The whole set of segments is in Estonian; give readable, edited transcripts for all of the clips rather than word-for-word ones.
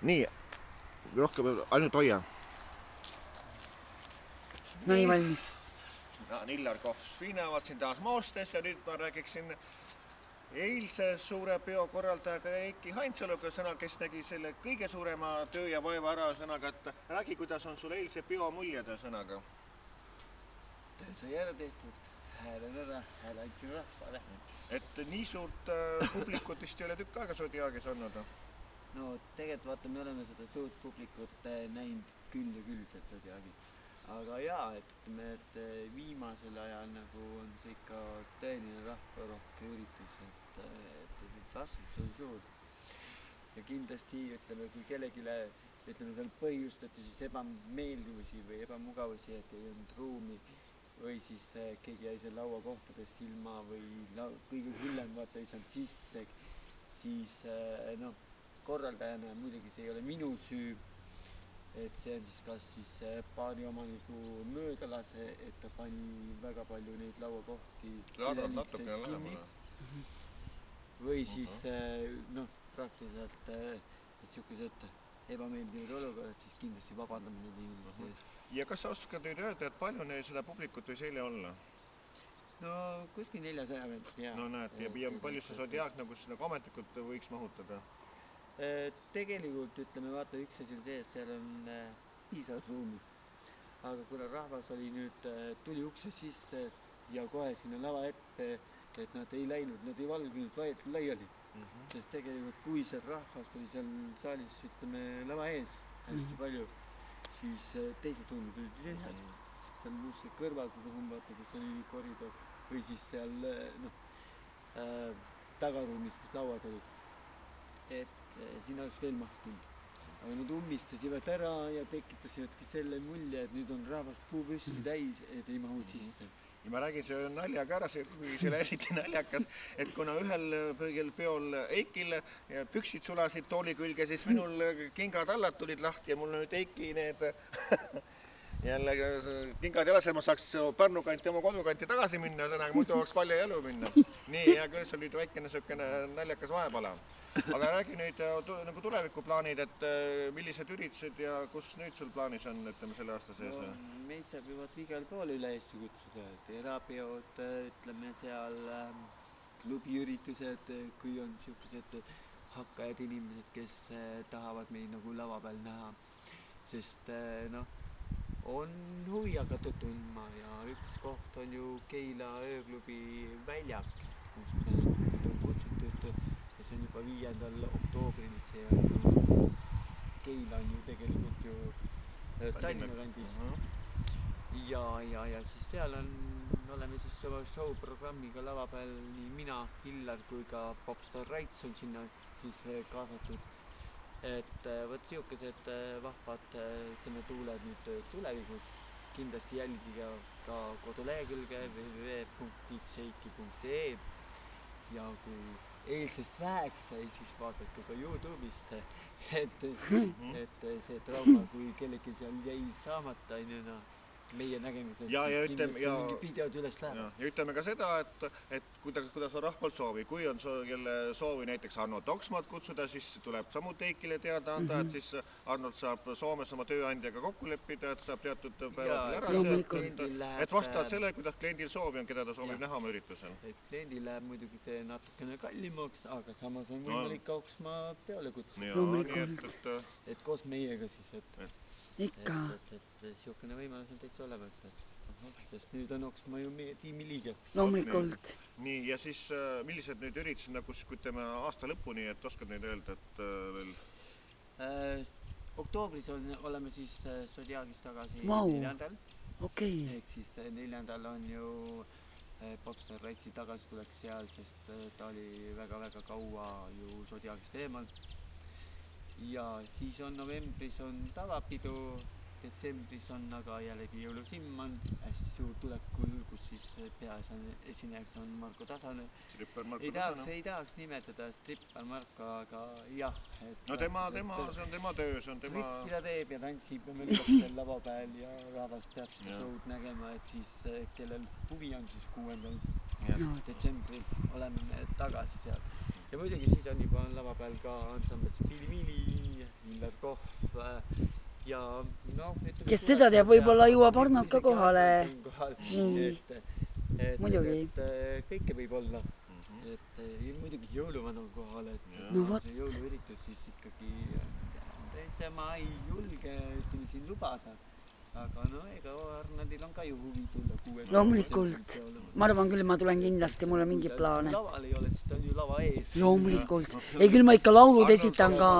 Nii, rohkem ainult hoia. No nii valmis. Illar Kohv-Sviina vaatasin taas Moostes ja nüüd ma räägiksin eilse suure peo korraldajaga Eiki Hainsaluga, kes nägi selle kõige suurema töö ja vaeva ära sõnaga, et räägi, kuidas on sul eilse peo muljed sõnaga? Töö sai ära tehtud, häälen ära, hääle andsin rahvale. Et nii suurt publikut vist ei ole tükk aega Zodiagis olnud? No tegelikult vaata, me oleme seda suurt publikut näinud küll ja küll seal Zodiagis. Aga jaa, et viimasel ajal nagu on see ikka tõeline rahvarohke üritus, et vastutus oli suur. Ja kindlasti, ütleme, kui kellegile seal põhjustati siis ebameeldivusi või ebamugavusi, et ei olnud ruumi või siis keegi jäi seal lauakohtadest ilma või kõige hullem vaata ei saanud sisse, siis korraldajana muidugi see ei ole minu süü. Et see on siis kas siis baari omaniku möödalase, et ta pani väga palju neid lauakohti kinni. Või siis praktiliselt niisugused ebameeldivad olukorrad, siis kindlasti vabandame neid inimeste ees. Ja kas sa oskad nüüd öelda, et palju neil seda publikut võis eile olla? No kuskil 400 vend. No näed, ja palju see Zodiag nagu ametlikult võiks mahutada? Tegelikult ütleme, vaata, üks asi on see, et seal on piisavalt ruumi. Aga kuna rahvas oli nüüd, tuli ukse sisse ja kohe sinna lava ette, et nad ei läinud, nad ei valgunud laiali. Sest tegelikult, kui seal rahvas oli seal saalis, ütleme, lava ees hästi palju, siis teised ruumid olid tühjad. Seal just kõrval, kui vaata, kus oli koridor, või siis seal tagaruumis, kus lauad olid. Et siin oleks veel mahtunud. Aga nad ummistasivad ära ja tekitasidki selle mulje, et nüüd on rahvas puupüssi täis, et ei mahu sisse. Ja ma räägin see naljaga ära, kui see eriti naljakas, et kuna ühel peol Eikil püksid sulasid tooli külge, siis minul kingad allad tulid lahti ja mul nüüd Eiki need jälle kingad jalas, et ma saaks Pärnu kanti oma kodukanti tagasi minna, muidu oleks palju jalu minna. Nii, ja küll see oli väikene söökene naljakas vaepala. Aga räägi nüüd nagu tulevikuplaanid, et millised üritused ja kus nüüd sul plaanis on, ütleme, selle aasta sees? Meid saab juba igal pool üle Eesti kutsuda, et erapeod, ütleme seal klubiüritused, kui on niisugused hakkajad inimesed, kes tahavad meid nagu lava peal näha. Sest on huvi hakatud tundma ja üks koht on ju Keila ööklubi Väljak, kus meid on kutsutud. Ja see on juba 5. oktoobril, see on ju, Keila on ju tegelikult ju Tallinna kandis. Ja siis seal oleme siis oma show-programmiga lava peal nii mina, Illar kui ka Popstar Raits on sinna siis kaasatud. Et võt siukesed vahvad, ütleme, tuuled nüüd tulevikus. Kindlasti jälgige ka kodulehekülge www.djseiki.ee ja kui eilsest väheks sai, siis vaadake ka YouTube'ist, et see trauma, kui kellegi seal jäi saamata, meie nägemisest, siis kindlasti mingi videod üles lähevad. Ja ütleme ka seda, et kuidas on rahval soovi. Kui on kelle soovi näiteks Arnold Oksmaad kutsuda, siis tuleb samuti Eikile teada anda, et siis Arnold saab Soomes oma tööandjaga kokku leppida, et saab teatud päevadel ära sealt, et vastavalt selle, kuidas kliendil soovi on, keda ta soovib näha oma üritusel. Et kliendil läheb muidugi see natukene kallimaks, aga samas on võimalik ka Oksmaa peole kutsuda. Et koos meiega siis, Ikka. Et siukene võimalus on täitsa olemas, sest nüüd on Oksmaa ju meie tiimi liige. Loomulikult. Nii, ja siis millised nüüd üritused, kui teeme aasta lõpuni, et oskad neid öelda, et veel? Oktoobris oleme siis Zodiagis tagasi 4. Ehk siis 4. on ju Popstar Raitsi tagasi tuleks seal, sest ta oli väga-väga kaua ju Zodiagist eemal. Ja siis on novembris on tavapidu, detsembris on aga jällegi jõulusimman, hästi suur tulekul, kus siis peaesinejaks on Marko Tasane. Ei tahaks nimetada stripper Marko, aga jah. No see on tema töö, see on tema... Trippi ta teeb ja tantsib ja mõlgab lava peal ja rahvas peab seda show'd nägema, et siis kellel huvi on, siis 6. detsembril oleme tagasi seal. Ja muidugi siis on juba lava peal ka ansambel Spili Mili, Illar ja noh, ütleme, Kes seda teab, võib-olla jõuab Arnold ka kohale. Nii. Muidugi. Kõike võib olla. Et muidugi jõuluvana on kohal, et No vot. see jõuluüritus siis ikkagi täitsa ma ei julge ütleme siin lubada. Aga no ega Arnoldil on ka ju huvi tulla 6. Loomulikult. Ma arvan küll, ma tulen kindlasti, mul on mingid plaane. Laval ei ole, siis ta on ju lava ees. Loomulikult. Ei, küll ma ikka laulud esitan ka.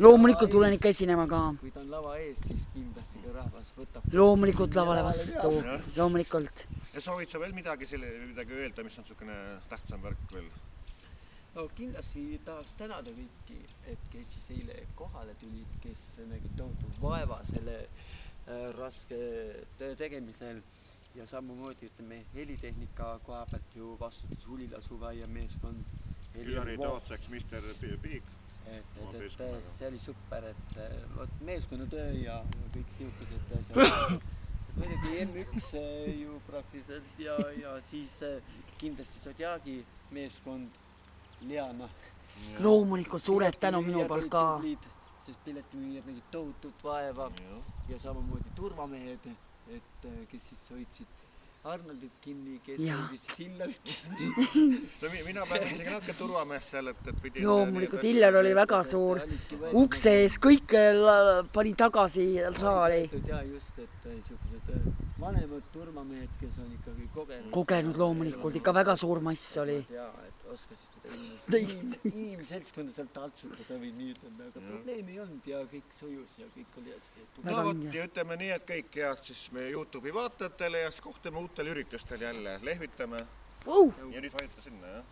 Loomulikult tulen ikka esinema ka. Kui ta on lava ees, siis kindlasti ka rahvas võtab. Loomulikult lavale vastu. Loomulikult. Ja soovid sa veel midagi öelda, mis on niisugune tähtsam värk veel? No kindlasti tahaks tänada kõiki, et kes siis eile kohale tulid, kes nägid tohutu vaeva selle raske töö tegemisel ja samamoodi ütleme helitehnika koha pealt ju vastutas Ulila suvaia meeskond. Jüri Tootseks, Mr. Big. Et see oli super, et võt meeskonnatöö ja kõik siukesed asjad. Muidugi M1 ju praktiliselt ja siis kindlasti Zodiagi meeskond. Liana. Loomulikult suured tänu minu poolt ka. Sest piletimüüjad nägid tohutut vaeva ja samamoodi turvamehed, et kes siis hoidsid Arnoldit kinni, kes hoidsid Illarit kinni. Mina pean isegi natuke turvameest seal, et pidi... Loomulikult, Illar oli väga suur. Ukse ees kõik pani tagasi saali. Ja just, et siuksed vanemad turvamehed, kes on ikkagi kogenud. Kogenud loomulikult, ikka väga suur mass oli. Ja, et oskasid seda inimseltskonda sealt taltsutada või nii ütelda, aga probleemi ei olnud ja kõik sujus ja kõik oli hästi. No vot, ja ütleme nii, et kõik head siis meie YouTube'i vaatajatele ja siis kohtame uutel üritustel jälle. Lehvitame. Ja nüüd vajuta sinna, jah?